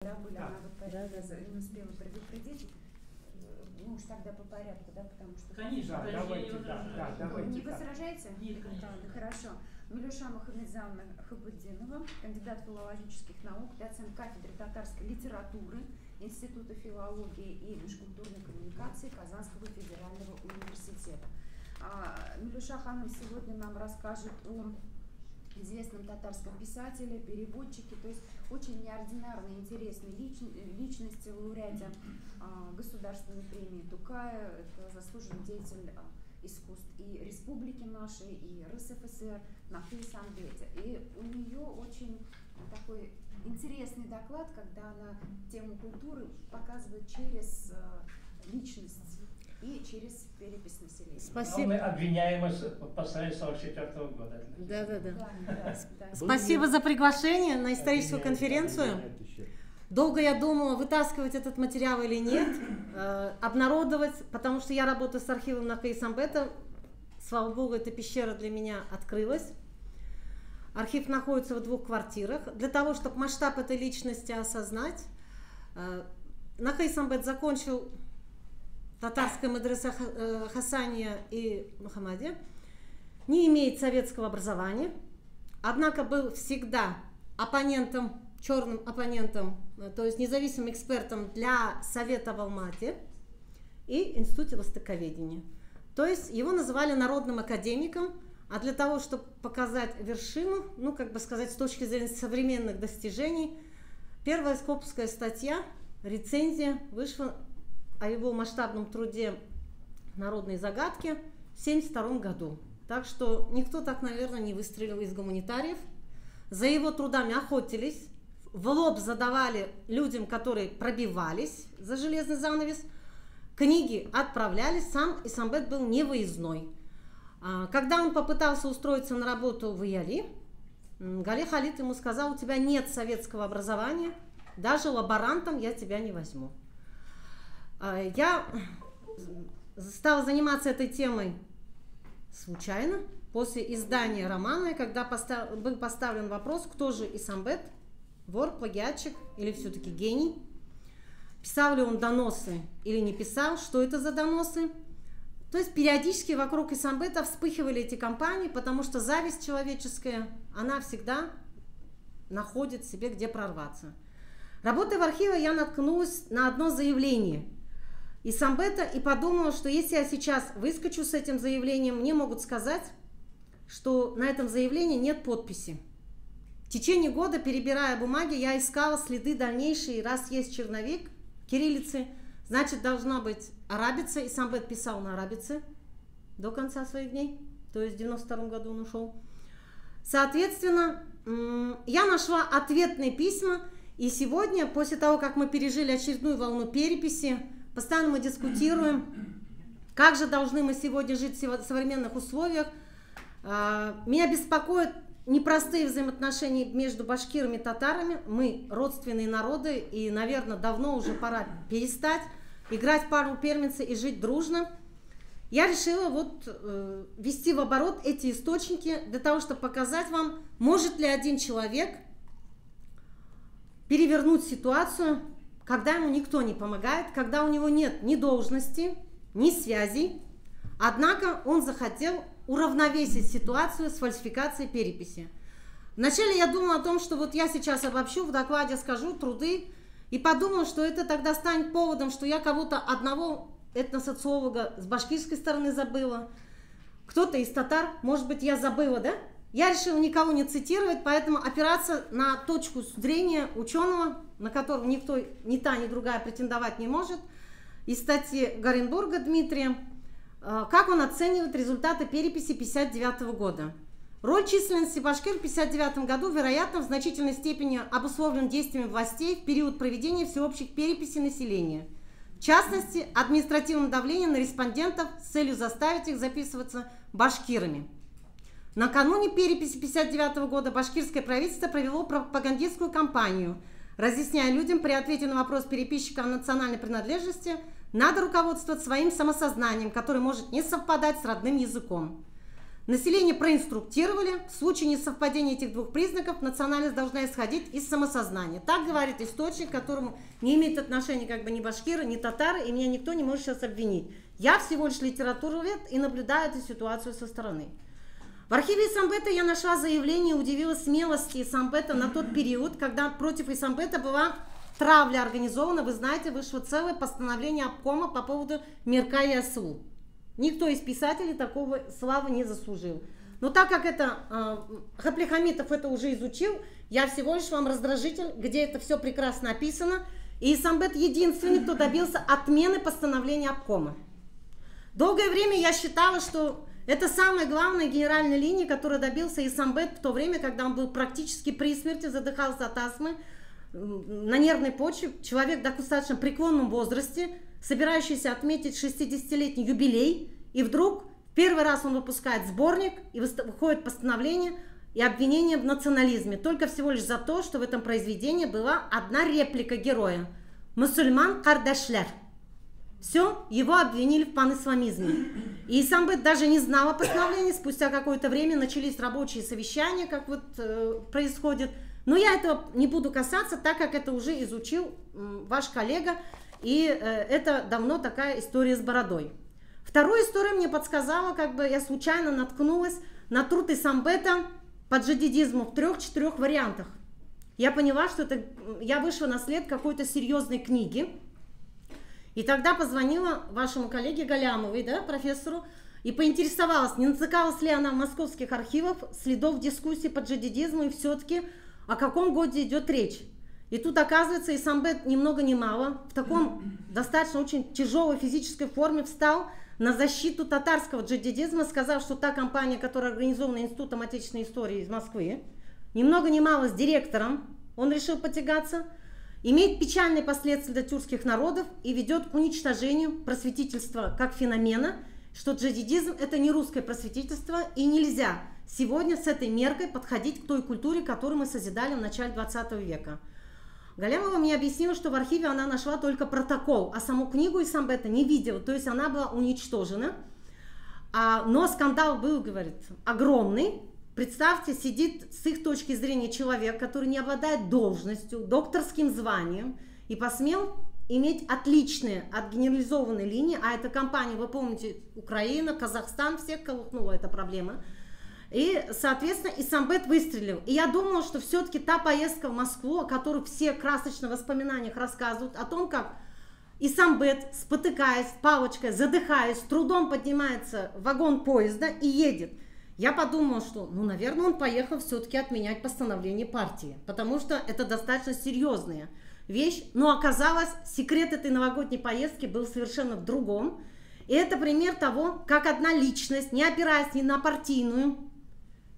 Да, были, она вот не успела предупредить. Ну уж тогда по порядку, да, потому что... Конечно, да, давайте, давайте. Не возражаете? Нет, конечно. Да, хорошо. Милюша Мухаммедзановна Хабуддинова, кандидат филологических наук, доцент кафедры татарской литературы Института филологии и межкультурной коммуникации Казанского федерального университета. Милюша Ханым сегодня нам расскажет о известном татарском писателе, переводчике, то есть очень неординарной, интересной личности, лауреате Государственной премии Тукая, это заслуженный деятель искусств и республики нашей, и РСФСР, на Кейсамбете. И у нее очень такой интересный доклад, когда она тему культуры показывает через личность и через перепись населения. Спасибо. Мы обвиняемы после 44 года. Да. Спасибо за приглашение на историческую конференцию. Долго я думала, вытаскивать этот материал или нет, обнародовать, потому что я работаю с архивом на Кейсамбета. Слава богу, эта пещера для меня открылась. Архив находится в 2 квартирах. Для того, чтобы масштаб этой личности осознать, на Кейсамбет закончил татарская медресе Хасания и Мухаммадия, не имеет советского образования, однако был всегда оппонентом, черным оппонентом, то есть независимым экспертом для Совета в Алмате и Институте востоковедения. То есть его называли народным академиком, а для того, чтобы показать вершину, ну, как бы сказать, с точки зрения современных достижений, первая скопская статья, рецензия вышла о его масштабном труде «Народные загадки» в 1972 году. Так что никто так, наверное, не выстрелил из гуманитариев. За его трудами охотились, в лоб задавали людям, которые пробивались за железный занавес. Книги отправлялись, сам Исамбет был невыездной. Когда он попытался устроиться на работу в Ияли, Гали Халид ему сказал: у тебя нет советского образования, даже лаборантом я тебя не возьму. Я стала заниматься этой темой случайно, после издания романа, когда был поставлен вопрос, кто же Исамбет, вор, плагиатчик или все-таки гений, писал ли он доносы или не писал, что это за доносы. То есть периодически вокруг Исамбета вспыхивали эти кампании, потому что зависть человеческая, она всегда находит себе, где прорваться. Работая в архиве, я наткнулась на одно заявление Исамбета и подумала, что если я сейчас выскочу с этим заявлением, мне могут сказать, что на этом заявлении нет подписи. В течение года, перебирая бумаги, я искала следы дальнейшие. Раз есть черновик кириллицы, значит, должна быть арабица. Исамбет писал на арабице до конца своих дней, то есть в 1992 году он ушел. Соответственно, я нашла ответные письма, и сегодня, после того, как мы пережили очередную волну переписи, постоянно мы дискутируем, как же должны мы сегодня жить в современных условиях. Меня беспокоят непростые взаимоотношения между башкирами и татарами. Мы родственные народы, и, наверное, давно уже пора перестать играть пару первенца и жить дружно. Я решила ввести в оборот эти источники для того, чтобы показать вам, может ли один человек перевернуть ситуацию, когда ему никто не помогает, когда у него нет ни должности, ни связей, однако он захотел уравновесить ситуацию с фальсификацией переписи. Вначале я думала о том, что я сейчас обобщу, в докладе скажу труды, и подумала, что это тогда станет поводом, что я кого-то одного этносоциолога с башкирской стороны забыла, кто-то из татар, может быть, я забыла, да? Я решила никого не цитировать, поэтому опираться на точку зрения ученого, на которого никто, ни та, ни другая претендовать не может, из статьи Горенбурга Дмитрия, как он оценивает результаты переписи 1959 года. Роль численности башкир в 1959 году, вероятно, в значительной степени обусловлен действиями властей в период проведения всеобщих переписей населения. В частности, административным давлением на респондентов с целью заставить их записываться башкирами. Накануне переписи 1959 года башкирское правительство провело пропагандистскую кампанию, разъясняя людям при ответе на вопрос переписчика о национальной принадлежности, надо руководствоваться своим самосознанием, которое может не совпадать с родным языком. Население проинструктировали, в случае несовпадения этих двух признаков национальность должна исходить из самосознания. Так говорит источник, к которому не имеет отношения как бы ни башкиры, ни татары, и меня никто не может сейчас обвинить. Я всего лишь литературовед и наблюдаю эту ситуацию со стороны. В архиве Исамбета я нашла заявление, удивилась смелости Исамбета на тот период, когда против Исамбета была травля организована. Вы знаете, вышло целое постановление обкома по поводу Мирка и Асул. Никто из писателей такого славы не заслужил. Но так как это Хапли Хамитов это уже изучил, я всего лишь вам раздражитель, где это все прекрасно описано. И Исамбет единственный, кто добился отмены постановления обкома. Долгое время я считала, что это самая главная генеральная линия, которую добился Исамбет в то время, когда он был практически при смерти, задыхался от астмы, на нервной почве, человек в достаточно преклонном возрасте, собирающийся отметить 60-летний юбилей, и вдруг в первый раз он выпускает сборник, и выходит постановление и обвинение в национализме, только всего лишь за то, что в этом произведении была одна реплика героя – «Мусульман кардашлер». Все, его обвинили в панисламизме. И Исамбет даже не знал о постановлении, спустя какое-то время начались рабочие совещания, как вот происходит. Но я этого не буду касаться, так как это уже изучил ваш коллега, и это давно такая история с бородой. Вторую историю мне подсказала, как бы я случайно наткнулась на труд Исамбета по джадидизму в 3-4 вариантах. Я поняла, что это, я вышла на след какой-то серьезной книги, и тогда позвонила вашему коллеге Галямовой, да, профессору, и поинтересовалась, не натыкалась ли она в московских архивах следов дискуссий по джадидизму, и все-таки о каком годе идет речь. И тут оказывается, Исамбет ни много ни мало в таком достаточно очень тяжелой физической форме встал на защиту татарского джадидизма, сказав, что та компания, которая организована Институтом отечественной истории из Москвы, ни много ни мало с директором, он решил потягаться, имеет печальные последствия для тюркских народов и ведет к уничтожению просветительства как феномена, что джадидизм это не русское просветительство, и нельзя сегодня с этой меркой подходить к той культуре, которую мы созидали в начале 20 века. Галямова мне объяснила, что в архиве она нашла только протокол, а саму книгу Исамбета не видела, то есть она была уничтожена. Но скандал был, говорит, огромный. Представьте, сидит с их точки зрения человек, который не обладает должностью, докторским званием и посмел иметь отличные от генерализованной линии, а эта компания, вы помните, Украина, Казахстан, всех колыхнула эта проблема. И, соответственно, Исамбет выстрелил. И я думала, что все-таки та поездка в Москву, о которой все красочно в воспоминаниях рассказывают, о том, как Исамбет, спотыкаясь, палочкой, задыхаясь, с трудом поднимается в вагон поезда и едет. Я подумала, что, ну, наверное, он поехал все-таки отменять постановление партии, потому что это достаточно серьезная вещь. Но оказалось, секрет этой новогодней поездки был совершенно в другом. И это пример того, как одна личность, не опираясь ни на партийную,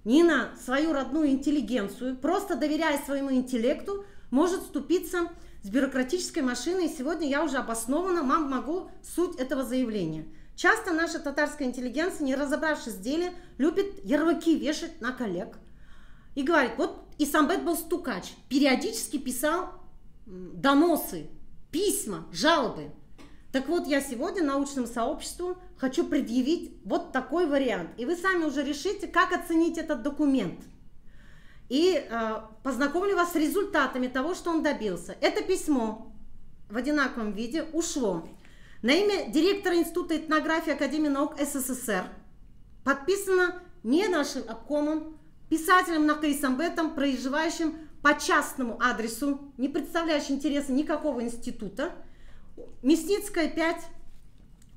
ни на свою родную интеллигенцию, просто доверяя своему интеллекту, может вступиться с бюрократической машиной. И сегодня я уже обоснованно вам могу суть этого заявления. Часто наша татарская интеллигенция, не разобравшись в деле, любит ярлыки вешать на коллег. И говорит, вот Исамбет был стукач, периодически писал доносы, письма, жалобы. Так вот, я сегодня научному сообществу хочу предъявить вот такой вариант. И вы сами уже решите, как оценить этот документ. И познакомлю вас с результатами того, что он добился. Это письмо в одинаковом виде ушло на имя директора Института этнографии Академии наук СССР. Подписано не нашим обкомом, писателем Нака Исамбетом, проживающим по частному адресу, не представляющим интереса никакого института. Мясницкая, 5,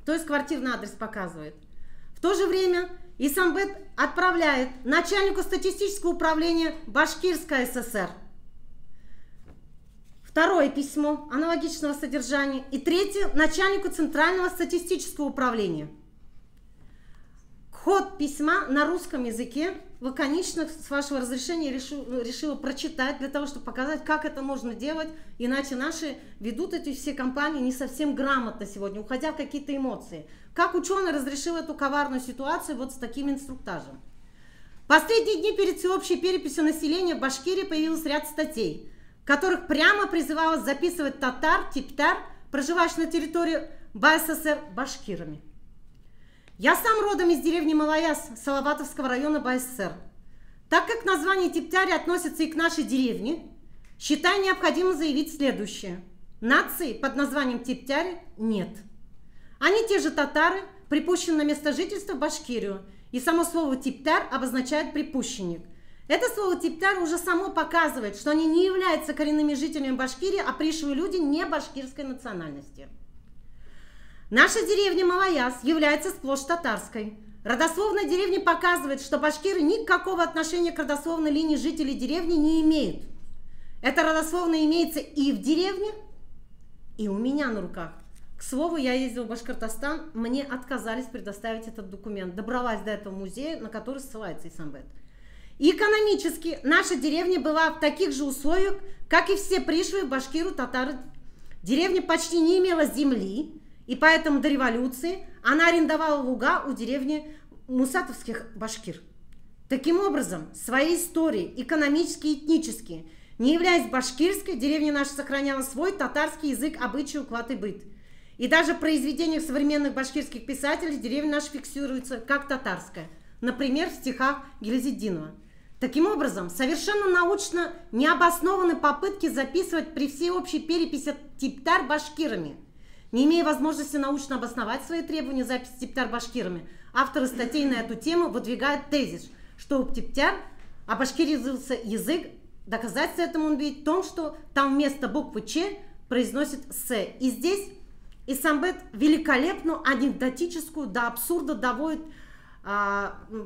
то есть квартирный адрес показывает. В то же время Исамбет отправляет начальнику статистического управления Башкирской ССР второе письмо аналогичного содержания и третье начальнику Центрального статистического управления. Ход письма на русском языке лаконично, с вашего разрешения, решила прочитать, для того, чтобы показать, как это можно делать, иначе наши ведут эти все компании не совсем грамотно сегодня, уходя в какие-то эмоции. Как ученый разрешил эту коварную ситуацию вот с таким инструктажем. В последние дни перед всеобщей переписью населения в Башкирии появился ряд статей, в которых прямо призывалось записывать татар, типтар, проживающих на территории БССР, башкирами. Я сам родом из деревни Малаяс Салаватовского района БССР. Так как название Типтяри относится и к нашей деревне, считаю необходимо заявить следующее. Нации под названием Типтяри нет. Они те же татары, припущены на место жительства в Башкирию, и само слово «типтяр» обозначает «припущенник». Это слово «типтяр» уже само показывает, что они не являются коренными жителями Башкирии, а пришлые люди не башкирской национальности. Наша деревня Малаяс является сплошь татарской. Родословная деревни показывает, что башкиры никакого отношения к родословной линии жителей деревни не имеют. Эта родословная имеется и в деревне, и у меня на руках. К слову, я ездила в Башкортостан, мне отказались предоставить этот документ. Добралась до этого музея, на который ссылается Исамбет. И экономически наша деревня была в таких же условиях, как и все пришлые в Башкиру татары. Деревня почти не имела земли, и поэтому до революции она арендовала луга у деревни мусатовских башкир. Таким образом, своей историей, экономически и этнически, не являясь башкирской, деревня наша сохраняла свой татарский язык, обычай, уклад и быт. И даже в произведениях современных башкирских писателей деревня наша фиксируется как татарская, например, в стихах Гильязетдинова. Таким образом, совершенно научно необоснованы попытки записывать при всей общей переписи типтар башкирами. Не имея возможности научно обосновать свои требования записи типтар башкирами, авторы статей на эту тему выдвигают тезис, что у типтяр обашкиризился язык. Доказательство этому он видит в том, что там вместо буквы Ч произносит С. И здесь Исамбет великолепную анекдотическую до абсурда доводит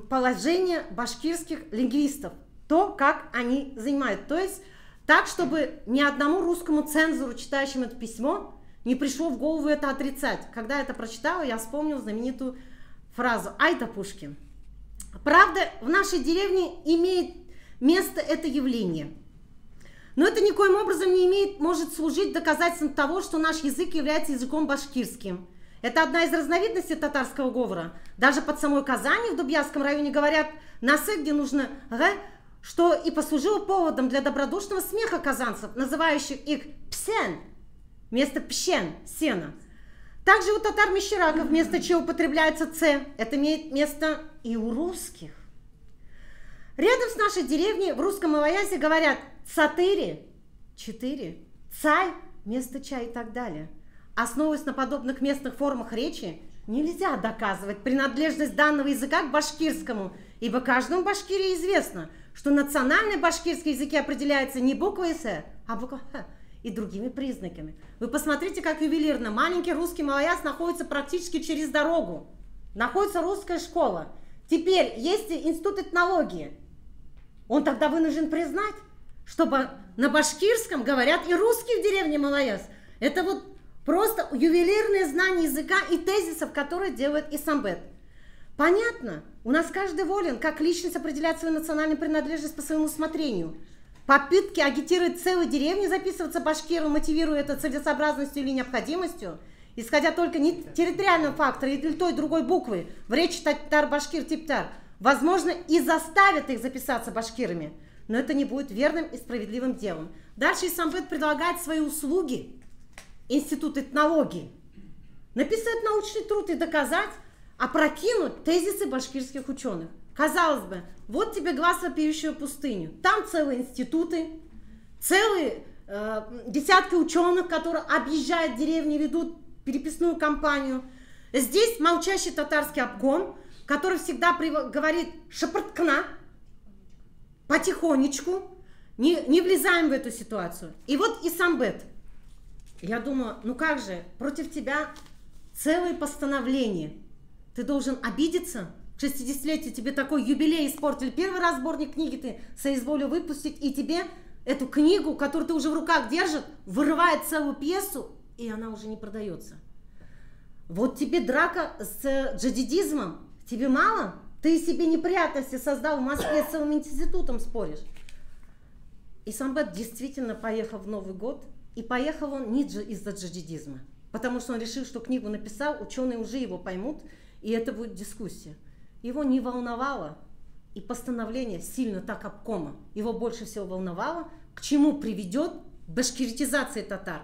положение башкирских лингвистов, то, как они занимают. То есть так, чтобы ни одному русскому цензору, читающему это письмо, не пришло в голову это отрицать. Когда я это прочитала, я вспомнила знаменитую фразу «Ай да Пушкин». Правда, в нашей деревне имеет место это явление. Но это никоим образом не может служить доказательством того, что наш язык является языком башкирским. Это одна из разновидностей татарского говора. Даже под самой Казани в Дубьяцком районе говорят на «сы», где нужно «г», что и послужило поводом для добродушного смеха казанцев, называющих их «псен» вместо «пщен» – «сено». Также у татар-мещераков вместо «ч» употребляется «ц». Это имеет место и у русских. Рядом с нашей деревней в русском Малаясе говорят «цатыри» – 4, «цай» вместо «чай» и так далее. Основываясь на подобных местных формах речи, нельзя доказывать принадлежность данного языка к башкирскому, ибо каждому в Башкирии известно, что национальный башкирский язык определяется не буквой «с», а буквой «х» и другими признаками. Вы посмотрите, как ювелирно. Маленький русский Малаяс находится практически через дорогу. Находится русская школа. Теперь есть институт этнологии. Он тогда вынужден признать, чтобы на башкирском говорят и русские в деревне Малаяс. Это вот просто ювелирное знание языка и тезисов, которые делает Исамбет. Понятно? У нас каждый волен, как личность, определять свою национальную принадлежность по своему усмотрению. Попытки агитировать целой деревни записываться башкиру, мотивируя это целесообразностью или необходимостью, исходя только не территориального фактора или той другой буквы в речи татар-башкир-типтар, возможно, и заставят их записаться башкирами, но это не будет верным и справедливым делом. Дальше Исамбет предлагает свои услуги, институт этнологии, написать научный труд и доказать, опрокинуть тезисы башкирских ученых. Казалось бы, вот тебе глаз вопиющего пустыню. Там целые институты, целые десятки ученых, которые объезжают деревни, ведут переписную кампанию. Здесь молчащий татарский обком, который всегда говорит шапорткна, потихонечку, не влезаем в эту ситуацию. И вот Исамбет. Я думаю, ну как же, против тебя целое постановление. Ты должен обидеться? К 60-летию тебе такой юбилей испортили. Первый раз сборник книги ты соизволил выпустить, и тебе эту книгу, которую ты уже в руках держишь, вырывает целую пьесу, и она уже не продается. Вот тебе драка с джадидизмом. Тебе мало? Ты себе неприятности создал в Москве, с целым институтом споришь. Исамбет действительно поехал в Новый год, и поехал он не из-за джадидизма, потому что он решил, что книгу написал, ученые уже его поймут, и это будет дискуссия. Его не волновало, и постановление сильно так обкома, его больше всего волновало, к чему приведет башкиритизация татар.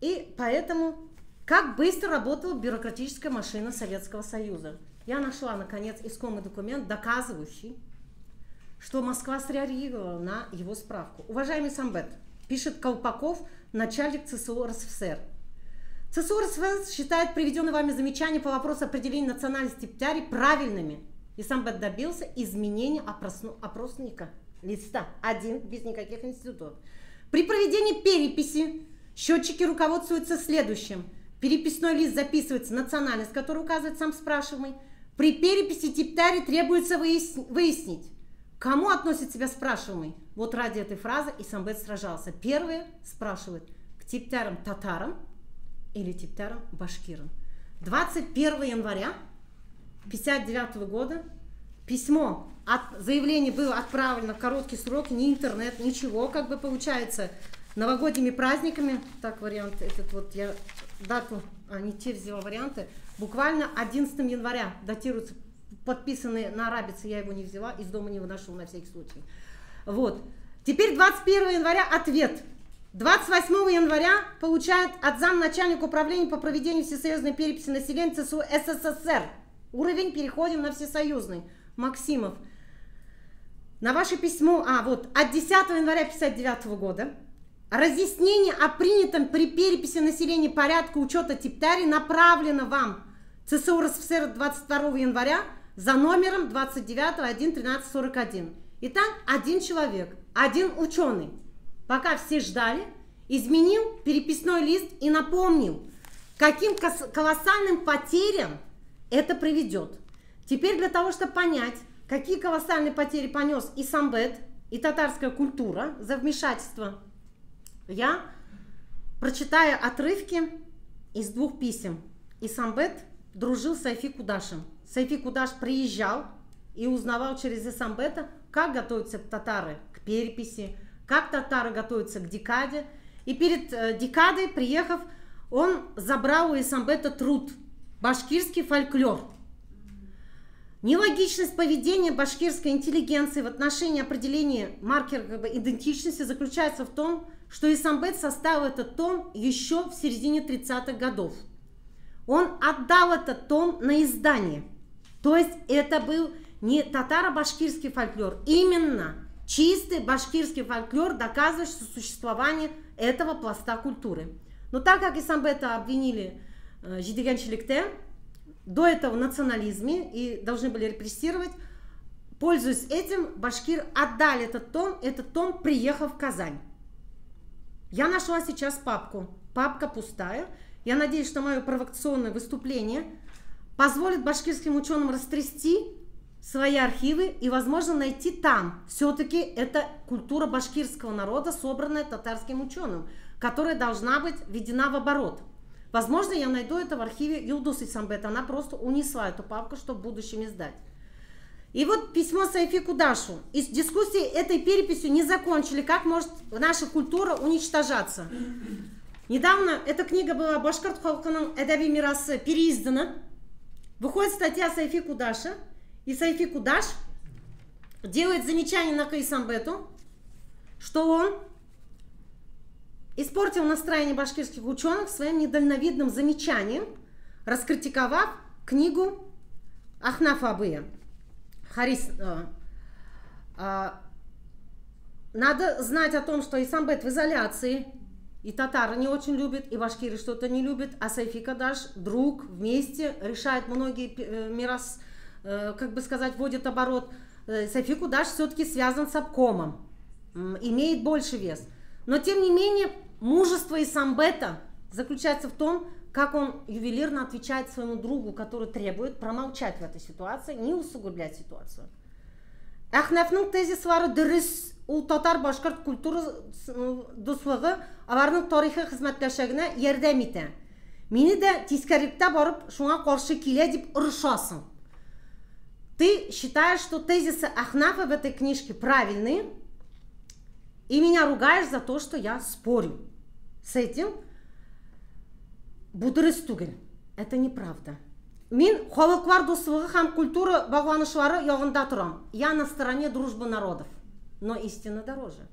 И поэтому, как быстро работала бюрократическая машина Советского Союза. Я нашла, наконец, искомый документ, доказывающий, что Москва среагировала на его справку. Уважаемый Самбет, пишет Колпаков, начальник ЦСУ РСФСР. ЦСУ РСФСР считает приведенные вами замечания по вопросу определения национальности Птяри правильными. И Самбет добился изменения опросника листа 1 без никаких институтов. При проведении переписи счетчики руководствуются следующим. Переписной лист записывается национальность, которую указывает сам спрашиваемый. При переписи Типтари требуется выяснить, кому относит себя спрашиваемый. Вот ради этой фразы и Самбет сражался. Первое спрашивает, к типтярам татарам или типтярам башкирам. 21 января 1959 года письмо, заявление было отправлено в короткие сроки, ни интернет, ничего, как бы получается, новогодними праздниками, так вариант, этот вот я дату, не те взяла варианты, буквально 11 января датируются, подписанные на арабице, я его не взяла, из дома не выношу на всякий случай. Вот. Теперь 21 января ответ. 28 января получает от замначальника управления по проведению всесоюзной переписи населения ЦСУ СССР. Уровень переходим на всесоюзный. Максимов. На ваше письмо, вот, от 10 января 1959 года разъяснение о принятом при переписи населения порядка учета Типтари направлено вам ЦСУ РСФСР 22 января за номером 29.1.1341. Итак, один человек, один ученый, пока все ждали, изменил переписной лист и напомнил, каким колоссальным потерям это приведет. Теперь для того, чтобы понять, какие колоссальные потери понес и Самбет, и татарская культура за вмешательство, я прочитаю отрывки из двух писем. И Самбет дружил с Сайфи Кудашем. Сайфи Кудаш приезжал и узнавал через Исамбета, как готовятся татары к переписи, как татары готовятся к декаде. И перед декадой, приехав, он забрал у Исамбета труд «Башкирский фольклор». Нелогичность поведения башкирской интеллигенции в отношении определения маркеров идентичности заключается в том, что Исамбет составил этот том еще в середине 30-х годов. Он отдал этот том на издание. То есть это был не татаро-башкирский фольклор, именно чистый башкирский фольклор, доказывающий существование этого пласта культуры. Но так как Исамбета обвинили жидиганчиликте, до этого в национализме и должны были репрессировать, пользуясь этим, башкир отдали этот том, приехав в Казань. Я нашла сейчас папку. Папка пустая. Я надеюсь, что мое провокационное выступление позволит башкирским ученым растрясти свои архивы и, возможно, найти там. Все-таки это культура башкирского народа, собранная татарским ученым, которая должна быть введена в оборот. Возможно, я найду это в архиве Юлдус Исамбет. Она просто унесла эту папку, чтобы в будущем издать. И вот письмо Сайфи Кудашу. Из дискуссии этой переписью не закончили. Как может наша культура уничтожаться? Недавно эта книга была «Башкирт халкының әдәби мирасы» переиздана. Выходит статья Сайфи Кудаша. И Сайфи Кудаш делает замечание на Исамбету, что он испортил настроение башкирских ученых своим недальновидным замечанием, раскритиковав книгу Ахнафа Абыя. Надо знать о том, что Исамбет в изоляции, и татары не очень любят, и башкиры что-то не любят, а Сайфи Кудаш, друг, вместе решает многие как бы сказать, вводит оборот. Сайфи Кудаш все-таки связан с обкомом, имеет больше вес. Но тем не менее, мужество Исамбета заключается в том, как он ювелирно отвечает своему другу, который требует промолчать в этой ситуации, не усугублять ситуацию. Ахнафның тезислары дөрес, ул татар башкорт культура дуслыгы, аларның тарихи хезмәттәшлегенә ярдәм итә. Мине дә тискәрелектә барып, шуңа каршы килә дип орышасың. Ты считаешь, что тезисы Ахнафа в этой книжке правильные, и меня ругаешь за то, что я спорю с этим. Будырыс түгел. Это неправда. Мин халыклар дуслыгы һәм культура багланышлары ягында торам. Я на стороне дружбы народов. Но истина дороже.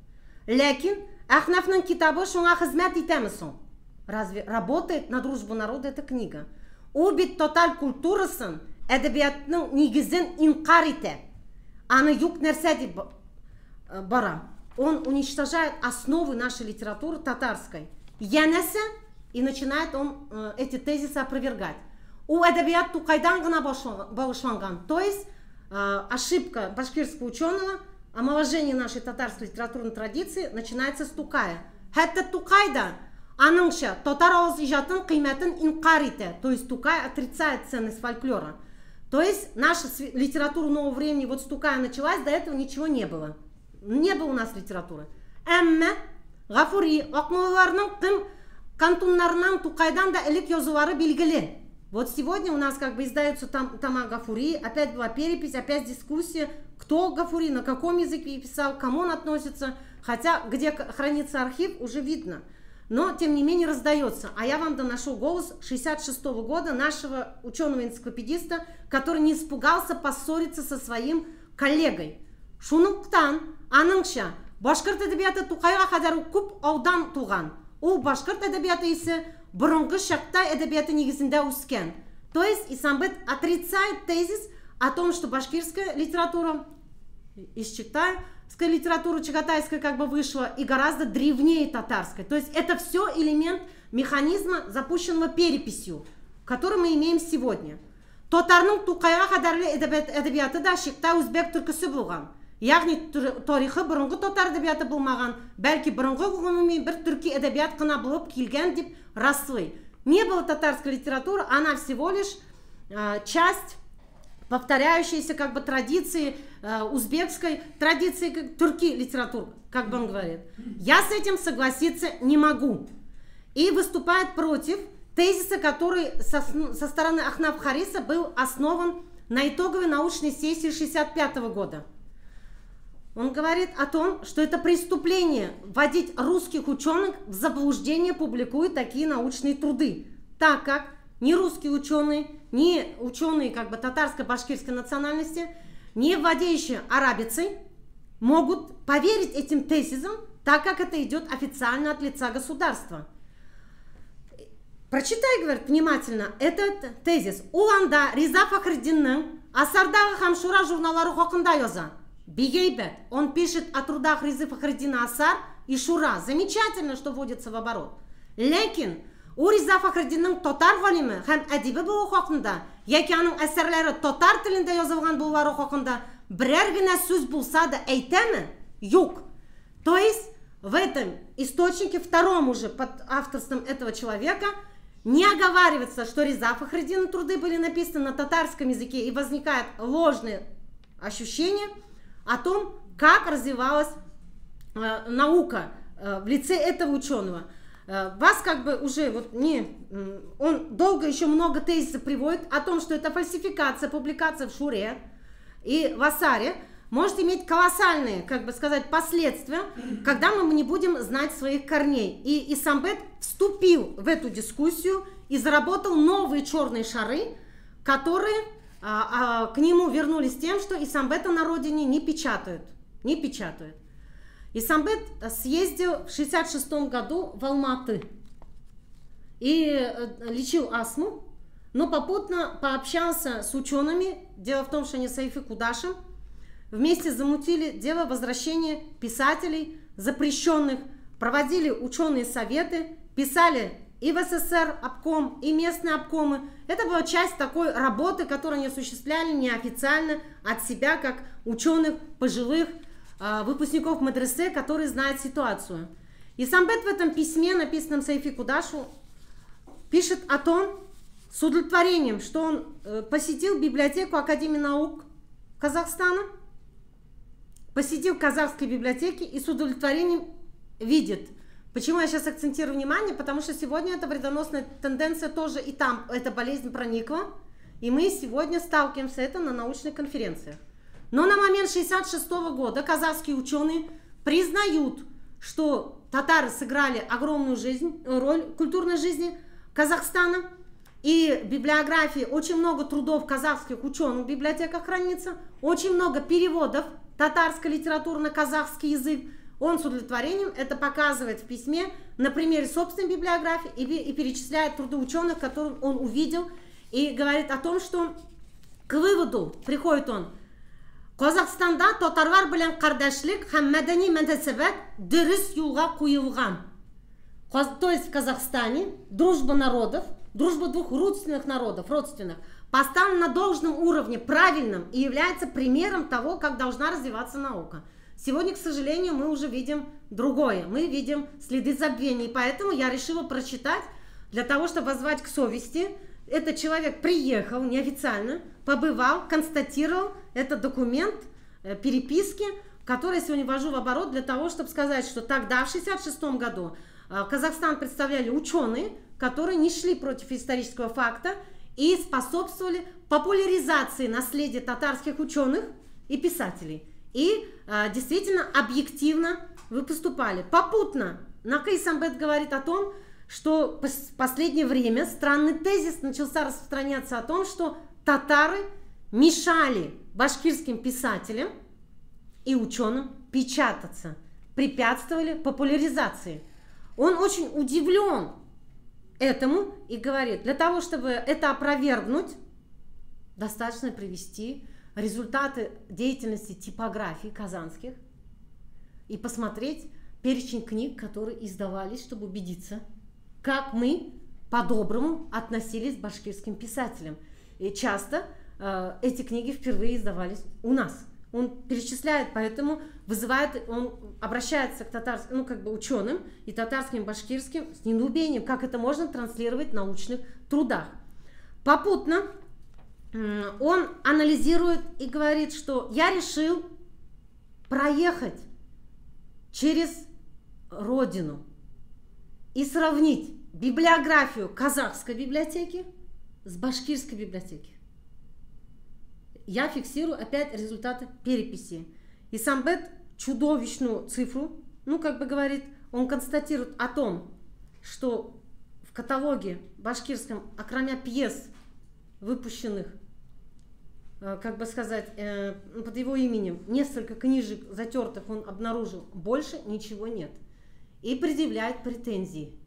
Ләкин Ахнафның китабы шуңа хезмәт итәме соң? Разве работает на дружбу народа эта книга? Ул бит татар культурасын әдебиятның негізін инқар ете. Аны юк нәрсе деп бара. Он уничтожает основы нашей литературы татарской. Янәсе, и начинает он эти тезисы опровергать. У әдебият Тукайдан гына башланган. То есть ошибка башкирского ученого, омоложение нашей татарской литературной традиции начинается с Тукая. Хәтта Тукайда аныңша татар авыз ижатын кыйммәтен инкар ите. То есть Тукай отрицает ценность фольклора. То есть наша литература нового времени вот с Тукая началась, до этого ничего не было. Не было у нас литературы. Әмма Гафури, Акмолларның кым кантуннарынан Тукайдан да элек язулары белгілі. Вот сегодня у нас как бы издаются тома Гафури, опять была перепись, опять дискуссия, кто Гафури, на каком языке писал, к кому он относится, хотя где хранится архив, уже видно. Но, тем не менее, раздается. А я вам доношу голос 66-го года нашего ученого-энциклопедиста, который не испугался поссориться со своим коллегой. Шунуктан, аныңша, башкырт әдебияты Тукайга кадар күп аудан туган. Ул башкырт әдебияты исе бұрынғы шақта әдебияты негізінде өскен. То есть Исамбет отрицает тезис о том, что башкирская литература из чагатайская литература чагатайская как бы вышла и гораздо древнее татарской. То есть это все элемент механизма, запущенного переписью, который мы имеем сегодня. Татарның Тукайга кадарлы әдебияты да шикта үзбек түркісі булган. Ягъни тарихы бұрынғы татар әдебияты булмаган, бәлки бұрынғы гомуми бір түрки әдебият кына булып килгән дип раслый. Не было татарской литературы, она всего лишь часть повторяющейся как бы традиции узбекской традиции турки литературы, как бы он говорит. Я с этим согласиться не могу. И выступает против тезиса, который со стороны Ахнаф Хариса был основан на итоговой научной сессии 1965 года. Он говорит о том, что это преступление вводить русских ученых в заблуждение, публикуя такие научные труды, так как ни русские ученые, ни ученые как бы татарско-башкирской национальности, ни владеющие арабицей могут поверить этим тезисам, так как это идет официально от лица государства. Прочитай, говорит, внимательно этот тезис. Уланда Риза Фахриддинның Асардағы Хамшура журналары хакында яза. Бигейбет, он пишет о трудах Ризы Фахриддина Асар и Шура. Замечательно, что вводится в оборот. Лекин, у Риза Фахриддинның татар галиме һәм әдибе булу хакында, яки аның әсәрләре татар телендә язылган булулары хакында берәр генә сүз булса да әйтәме? Юк. То есть в этом источнике, втором уже под авторством этого человека, не оговаривается, что Риза Фахриддина труды были написаны на татарском языке, и возникает ложное ощущение о том, как развивалась наука в лице этого ученого. Вас как бы уже вот он долго еще много тезисов приводит о том, что это фальсификация, публикация в Шуре и в Асаре может иметь колоссальные, как бы сказать, последствия, когда мы не будем знать своих корней. И Исамбет вступил в эту дискуссию и заработал новые черные шары, которые к нему вернулись тем, что Исамбета на родине не печатают. Не печатают. Исамбет съездил в 1966 году в Алматы и лечил астму, но попутно пообщался с учеными. Дело в том, что они с Сайфи Кудашем вместе замутили дело возвращения писателей запрещенных, проводили ученые советы, писали и в СССР обком, и местные обкомы. Это была часть такой работы, которую они осуществляли неофициально от себя, как ученых, пожилых, выпускников медресе, которые знают ситуацию. И Исамбет в этом письме, написанном Сайфи Кудашу, пишет о том, с удовлетворением, что он посетил библиотеку Академии наук Казахстана, посетил казахские библиотеки и с удовлетворением видит. Почему я сейчас акцентирую внимание? Потому что сегодня эта вредоносная тенденция тоже и там, эта болезнь проникла, и мы сегодня сталкиваемся с этим на научных конференциях. Но на момент 1966 года казахские ученые признают, что татары сыграли огромную роль в культурной жизни Казахстана, и в библиографии очень много трудов казахских ученых в библиотеках хранится, очень много переводов татарской литературы на казахский язык. Он с удовлетворением это показывает в письме на примере собственной библиографии и перечисляет труды ученых, которые он увидел, и говорит о том, что к выводу приходит он: Казахстанда татарлар белән кардәшлек һәм мәдәни мөнәсәбәт дөрес юлга куелган. То есть в Казахстане дружба народов, дружба двух родственных народов, поставлена на должном уровне, правильном, и является примером того, как должна развиваться наука. Сегодня, к сожалению, мы уже видим другое. Мы видим следы забвения. И поэтому я решила прочитать, для того, чтобы воззвать к совести. Этот человек приехал неофициально, побывал, констатировал этот документ переписки, который я сегодня ввожу в оборот для того, чтобы сказать, что тогда, в 1966 году, Казахстан представляли ученые, которые не шли против исторического факта и способствовали популяризации наследия татарских ученых и писателей. И действительно объективно вы поступали. Попутно Накай Самбет говорит о том, что в последнее время странный тезис начался распространяться о том, что татары мешали башкирским писателям и ученым печататься, препятствовали популяризации. Он очень удивлен этому и говорит, для того, чтобы это опровергнуть, достаточно привести результаты деятельности типографий казанских и посмотреть перечень книг, которые издавались, чтобы убедиться, как мы по-доброму относились к башкирским писателям. И часто эти книги впервые издавались у нас. Он перечисляет, поэтому вызывает, он обращается к татарским, ну, как бы ученым и татарским, и башкирским с недоумением, как это можно транслировать в научных трудах. Попутно он анализирует и говорит, что я решил проехать через родину и сравнить библиографию казахской библиотеки с башкирской библиотеки. Я фиксирую опять результаты переписи. И Самбет чудовищную цифру, ну, как бы говорит, он констатирует о том, что в каталоге башкирском, окромя пьес, выпущенных, как бы сказать, под его именем, несколько книжек затертых он обнаружил, больше ничего нет. И предъявляет претензии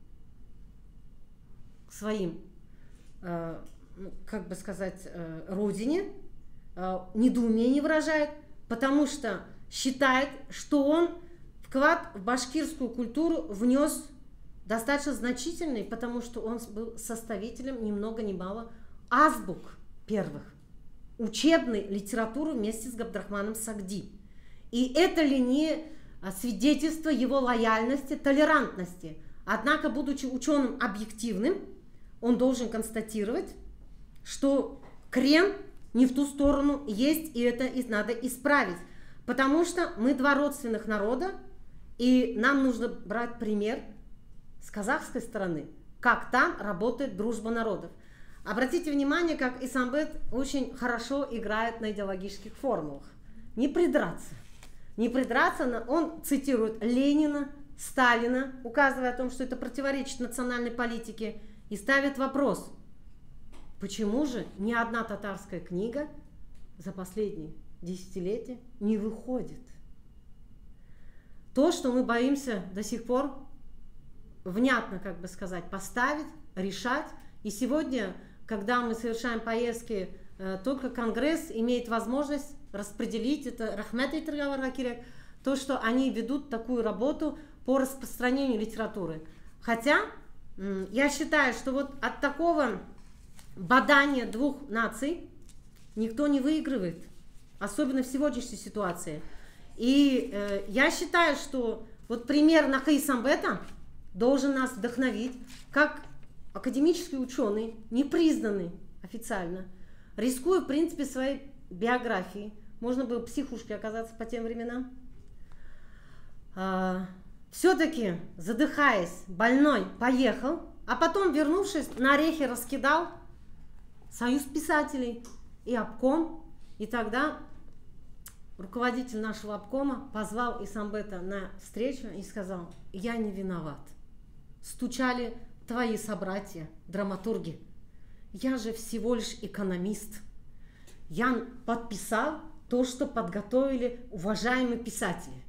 к своим, как бы сказать, родине, недоумение выражает, потому что считает, что он вклад в башкирскую культуру внес достаточно значительный, потому что он был составителем ни много ни мало азбук первых, учебной литературы вместе с Габдрахманом Сагди. И это ли не свидетельство его лояльности, толерантности? Однако, будучи ученым объективным, он должен констатировать, что крен не в ту сторону есть, и это надо исправить. Потому что мы два родственных народа, и нам нужно брать пример с казахской стороны, как там работает дружба народов. Обратите внимание, как Исамбет очень хорошо играет на идеологических формулах. Не придраться. Не придраться, он цитирует Ленина, Сталина, указывая о том, что это противоречит национальной политике, и ставит вопрос, почему же ни одна татарская книга за последние десятилетия не выходит? То, что мы боимся до сих пор внятно, как бы сказать, поставить, решать. И сегодня, когда мы совершаем поездки, только Конгресс имеет возможность распределить это, рахмет айтырга, то, что они ведут такую работу по распространению литературы. Хотя я считаю, что вот от такого бадания двух наций никто не выигрывает, особенно в сегодняшней ситуации. И я считаю, что вот пример Накай Самбета должен нас вдохновить, как академический ученый, не признанный официально, рискуя, в принципе, своей биографией. Можно было психушкой оказаться по тем временам. Все-таки, задыхаясь, больной, поехал, а потом, вернувшись, на орехи раскидал Союз писателей и обком. И тогда руководитель нашего обкома позвал Исамбета на встречу и сказал: я не виноват. Стучали твои собратья, драматурги. Я же всего лишь экономист. Я подписал то, что подготовили уважаемые писатели.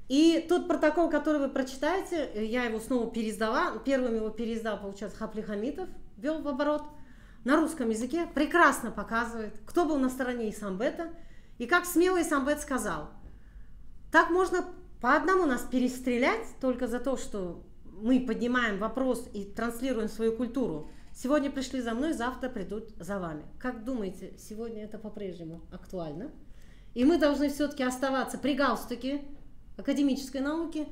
И тот протокол, который вы прочитаете, я его снова переиздала. Первым его переиздал, получается, Хапли Хамитов, ввел в оборот. на русском языке прекрасно показывает, кто был на стороне Исамбета, и как смело Исамбет сказал: так можно по одному нас перестрелять только за то, что мы поднимаем вопрос и транслируем свою культуру. Сегодня пришли за мной, завтра придут за вами. Как думаете, сегодня это по-прежнему актуально? И мы должны все-таки оставаться при галстуке академической науки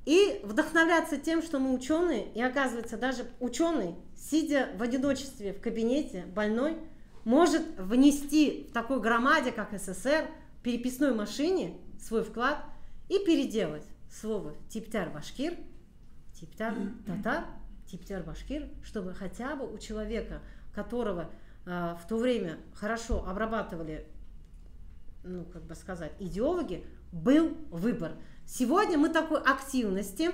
и вдохновляться тем, что мы ученые, и оказывается, даже ученый, сидя в одиночестве в кабинете, больной, может внести в такой громаде, как СССР, переписной машине свой вклад и переделать слово «типтяр-башкир», «типтяр-татар», «типтяр-башкир», чтобы хотя бы у человека, которого в то время хорошо обрабатывали, ну, как бы сказать, идеологи, был выбор. Сегодня мы такой активности,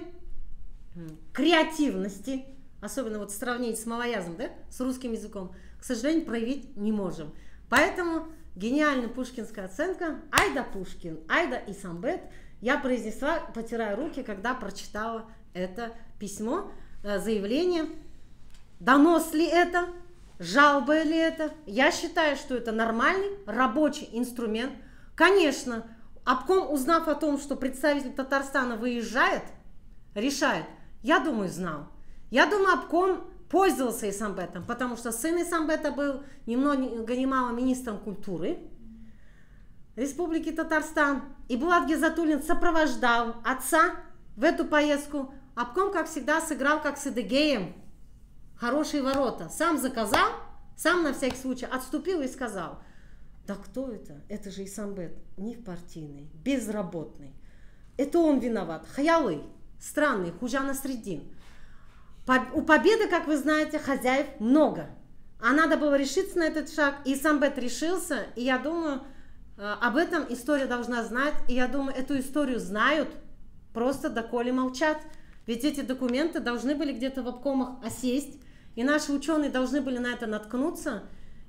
креативности, особенно вот в сравнении с малоязом, да, с русским языком, к сожалению, проявить не можем. Поэтому гениальная пушкинская оценка «Айда Пушкин, айда Исамбет» я произнесла, потирая руки, когда прочитала это письмо, заявление. Донос ли это? Жалоба ли это? Я считаю, что это нормальный рабочий инструмент. Конечно, обком, узнав о том, что представитель Татарстана выезжает, решает. Я думаю, знал. Я думаю, обком пользовался Исамбетом, потому что сын Исамбета был ни много ни мало министром культуры Республики Татарстан. И Булат Гизатуллин сопровождал отца в эту поездку. Обком, как всегда, сыграл как с Адыгеем хорошие ворота. Сам заказал, сам на всякий случай отступил и сказал: да кто это? Это же Исамбет, не партийный, безработный. Это он виноват. Хаялы, странный, Худжа Насреддин. У победы, как вы знаете, хозяев много. А надо было решиться на этот шаг. И Исамбет решился. И я думаю, об этом история должна знать. И я думаю, эту историю знают, просто доколе молчат. Ведь эти документы должны были где-то в обкомах осесть. И наши ученые должны были на это наткнуться.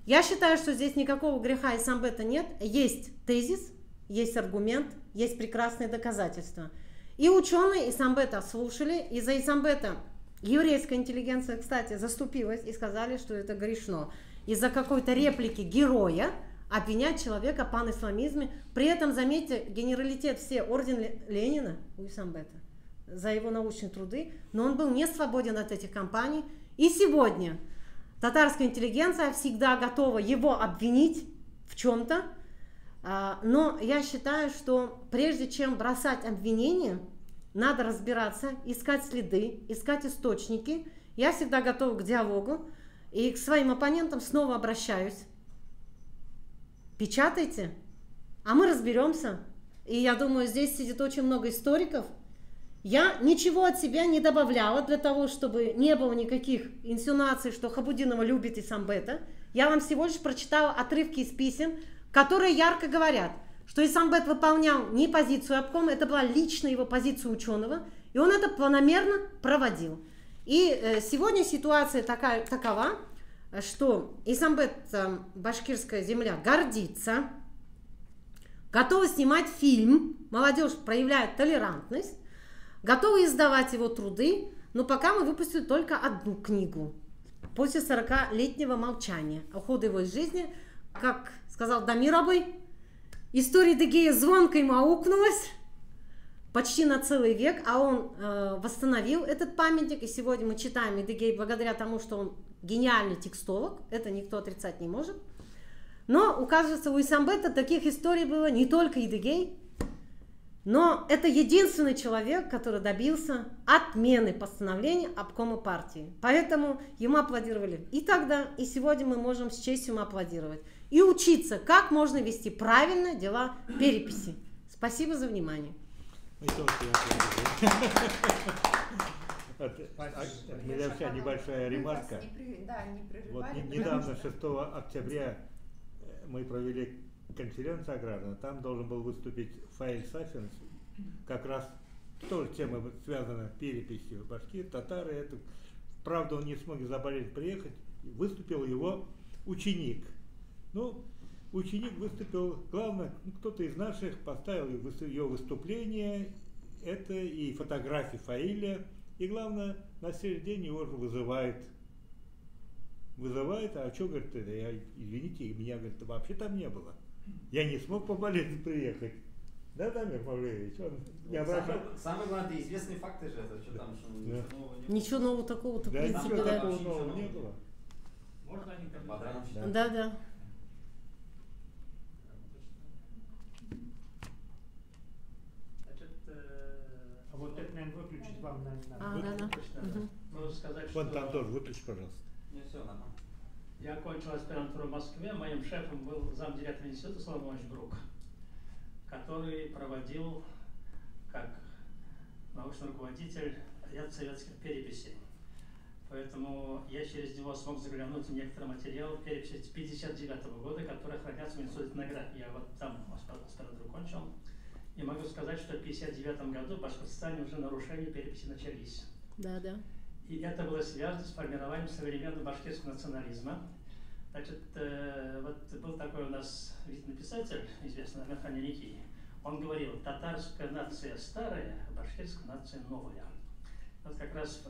Я считаю, что здесь никакого греха Исамбета нет. Есть тезис, есть аргумент, есть прекрасные доказательства. И ученые Исамбета слушали. И за Исамбета еврейская интеллигенция, кстати, заступилась и сказали, что это грешно. Из-за какой-то реплики героя обвинять человека в панисламизме. При этом, заметьте, генералитет все орден Ленина у Исамбета за его научные труды, но он был не свободен от этих кампаний. И сегодня татарская интеллигенция всегда готова его обвинить в чем-то, но я считаю, что прежде чем бросать обвинения, надо разбираться, искать следы, искать источники. Я всегда готова к диалогу и к своим оппонентам снова обращаюсь. Печатайте, а мы разберемся. И я думаю, здесь сидит очень много историков. Я ничего от себя не добавляла для того, чтобы не было никаких инсинуаций, что Хабудинова любит Исамбета. Я вам всего лишь прочитала отрывки из писем, которые ярко говорят, что Исамбет выполнял не позицию обкома, это была личная его позиция ученого, и он это планомерно проводил. И сегодня ситуация такова, что Исамбет, башкирская земля, гордится, готова снимать фильм, молодежь проявляет толерантность, готовы издавать его труды, но пока мы выпустили только одну книгу. После 40-летнего молчания, ухода его из жизни, как сказал Дамир Абый, история Адыгея звонко ему аукнулась почти на целый век, а он восстановил этот памятник, и сегодня мы читаем Адыгей благодаря тому, что он гениальный текстолог, это никто отрицать не может. Но, указывается, у Исамбета таких историй было не только Адыгей, но это единственный человек, который добился отмены постановления обкома партии. Поэтому ему аплодировали и тогда, и сегодня мы можем с честью ему аплодировать. И учиться, как можно вести правильно дела переписи. Спасибо за внимание. От меня вся небольшая ремарка. Вот недавно, 6 октября, мы провели конференцию аграрную, там должен был выступить Фаиль Сафин, как раз тоже тема связана с переписью башкир, татары. Это, правда, он не смог из-за болезни приехать, выступил его ученик. Ну, ученик выступил, главное, кто-то из наших поставил ее выступление, это и фотографии Фаиля, и главное, на следующий день его же вызывает вызывает, а что, говорит, это, я, извините, меня, говорит, вообще там не было. Я не смог по болезни приехать. Да, Дамир Мавлеевич, он не обращал. Самое главное, известные факты же, это что там, что Ничего нового такого-то, в Да, принципе, ничего да. такого нового не было. Можно один комментарий? Да, да. Значит, а вот это, наверное, выключить вам надо. Да. Можно сказать, Вон что там тоже выключи, пожалуйста. Не, все нормально. я окончил аспирантуру в Москве, моим шефом был замдиректора института Соломонович Брук, который проводил как научный руководитель ряд советских переписей. Поэтому я через него смог заглянуть в некоторые материалы переписи 1959 года, которые хранятся в Институте этнографии. Я вот там аспирантуру кончил. И могу сказать, что в 1959 году в Башкортостане уже нарушения переписи начались. Да, да. И это было связано с формированием современного башкирского национализма. Значит, вот был такой у нас видный писатель, известный Амирхан Яникий. Он говорил: татарская нация старая, башкирская нация новая. Вот как раз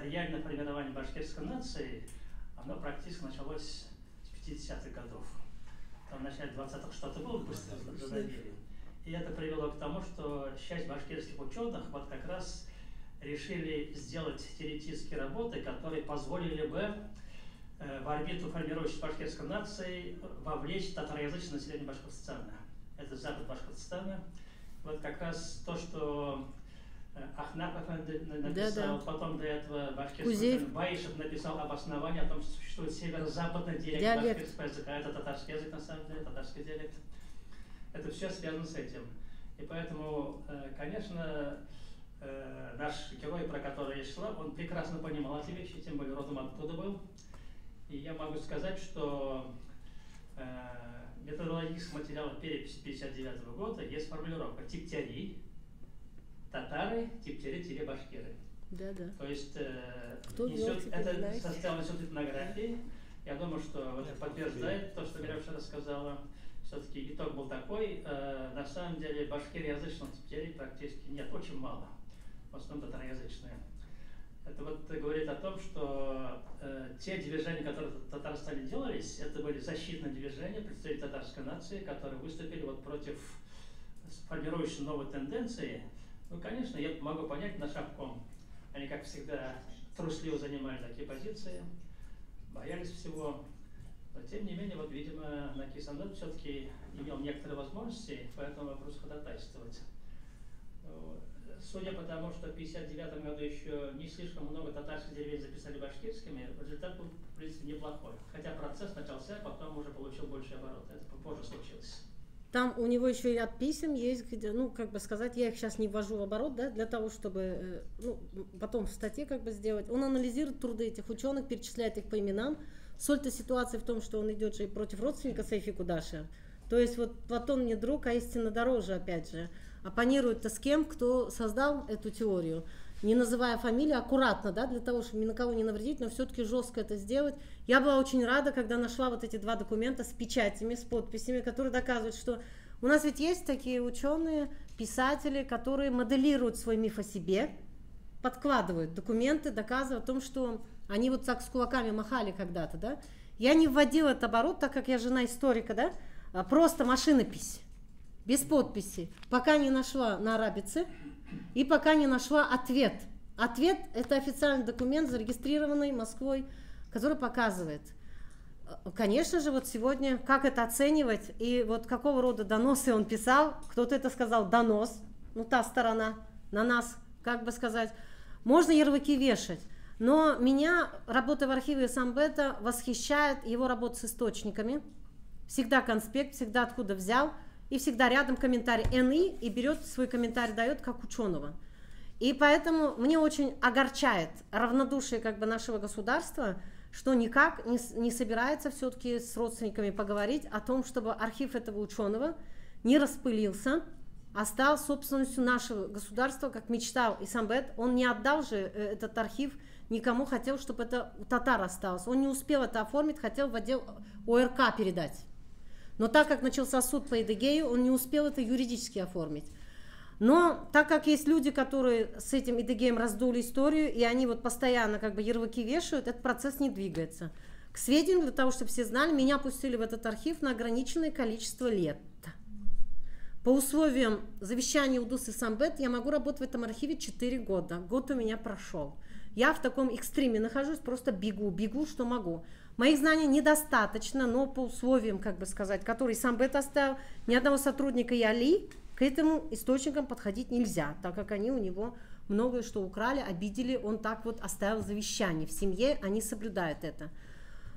реальное формирование башкирской нации, оно практически началось с 50-х годов. Там в начале 20-х что-то было, быстро задавили. И это привело к тому, что часть башкирских ученых вот как раз решили сделать теоретические работы, которые позволили бы в орбиту формирующей башкирской нации вовлечь татароязычное население Башкортостана. Это запад Башкортостана. Вот как раз то, что Ахнапов написал, потом до этого башкирский Баишев написал обоснование о том, что существует северо-западный диалект башкирского языка. Это татарский язык, на самом деле, татарский диалект. Это все связано с этим. И поэтому, конечно, наш герой, про который речь шла, он прекрасно понимал эти вещи, тем более родом оттуда был. И я могу сказать, что методологических материалов переписи 1959 года есть формулировка «типтяри», «татары», «типтяри-башкиры». Да, да. То есть это составлено институт этнографии. Я думаю, что это подтверждает то, что Гребша рассказала. Все-таки итог был такой. На самом деле башкироязычных типтярей практически нет, очень мало. В основном татароязычные. Это вот говорит о том, что те движения, которые в Татарстане делались, это были защитные движения представителей татарской нации, которые выступили вот против формирующей новой тенденции. Ну, конечно, я могу понять наш обком. Они, как всегда, трусливо занимали такие позиции, боялись всего. Но, тем не менее, вот, видимо, Накисанбет все-таки имел некоторые возможности по этому вопросу ходатайствовать. Судя по тому, что в 1959 году еще не слишком много татарских деревень записали башкирскими, результат был, в принципе, неплохой. Хотя процесс начался, а потом уже получил больший оборот. Это позже случилось. Там у него еще ряд писем есть, где, ну, как бы сказать, я их сейчас не ввожу в оборот, да, для того, чтобы, ну, потом в статье как бы сделать. Он анализирует труды этих ученых, перечисляет их по именам. Соль-то ситуации в том, что он идет же и против родственника Сайфи Кудаши. То есть вот Платон не друг, а истина дороже, опять же. Оппонирует-то с кем, кто создал эту теорию, не называя фамилию, аккуратно, да, для того, чтобы ни на кого не навредить, но все-таки жестко это сделать. Я была очень рада, когда нашла вот эти два документа с печатями, с подписями, которые доказывают, что у нас ведь есть такие ученые, писатели, которые моделируют свой миф о себе, подкладывают документы, доказывают о том, что они вот так с кулаками махали когда-то, да. Я не вводила этот оборот, так как я жена историка, да, просто машинопись. Без подписи, пока не нашла на арабице и пока не нашла ответ. Ответ – это официальный документ, зарегистрированный Москвой, который показывает. Конечно же, вот сегодня, как это оценивать и вот какого рода доносы он писал, кто-то это сказал донос, ну та сторона на нас, как бы сказать, можно ярлыки вешать. Но меня, работа в архиве Самбета, восхищает его работа с источниками. Всегда конспект, всегда откуда взял. И всегда рядом комментарий НИ, и берет свой комментарий, дает как ученого. И поэтому мне очень огорчает равнодушие как бы нашего государства, что никак не собирается все-таки с родственниками поговорить о том, чтобы архив этого ученого не распылился, а стал собственностью нашего государства, как мечтал Исамбет. Он не отдал же этот архив никому, хотел, чтобы это у татар осталось. Он не успел это оформить, хотел в отдел ОРК передать. Но так как начался суд по Эдыгею, он не успел это юридически оформить. Но так как есть люди, которые с этим Эдыгеем раздули историю, и они вот постоянно как бы ярлыки вешают, этот процесс не двигается. К сведению, для того, чтобы все знали, меня пустили в этот архив на ограниченное количество лет. По условиям завещания УДУС и Самбет я могу работать в этом архиве 4 года. Год у меня прошел. Я в таком экстриме нахожусь, просто бегу, что могу. Моих знаний недостаточно, но по условиям, как бы сказать, которые Самбет оставил, ни одного сотрудника Яли к этому источникам подходить нельзя, так как они у него многое что украли, обидели, он так вот оставил завещание. В семье они соблюдают это.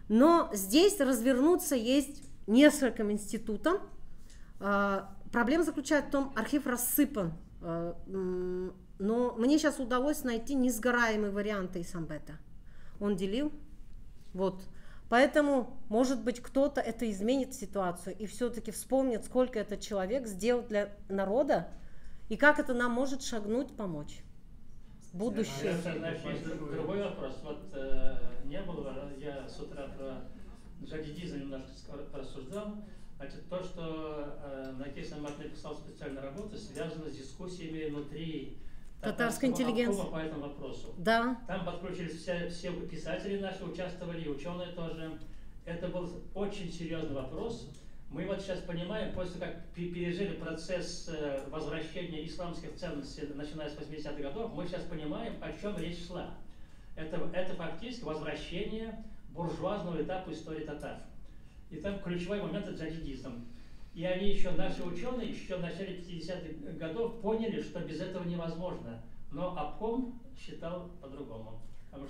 Но здесь развернуться есть нескольким институтам. Проблема заключается в том, архив рассыпан, но мне сейчас удалось найти несгораемые варианты Исамбета. Он делил, вот. Поэтому, может быть, кто-то это изменит ситуацию и все-таки вспомнит, сколько этот человек сделал для народа и как это нам может шагнуть, помочь. Будущее. Значит, есть другой вопрос. Вот не было, я с утра про джадидизм немножко порассуждал. Значит, то, что Накис Амат написал специальную работу, связано с дискуссиями внутри татарской интеллигенции по этому вопросу. Да. Там подключились все писатели наши, участвовали, и ученые тоже. Это был очень серьезный вопрос. Мы вот сейчас понимаем, после как пережили процесс возвращения исламских ценностей, начиная с 80-х годов, мы сейчас понимаем, о чем речь шла. Это фактически возвращение буржуазного этапа истории татар. И там ключевой момент – это джадидизм. И они еще, наши ученые, еще в начале 50-х годов поняли, что без этого невозможно. Но обком считал по-другому.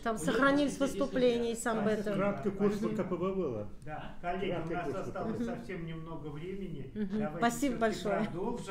Там сохранились выступления Исамбета. Краткий курс ВКПБ было. Да, коллеги, у нас осталось совсем немного времени. Спасибо большое. Продолжим.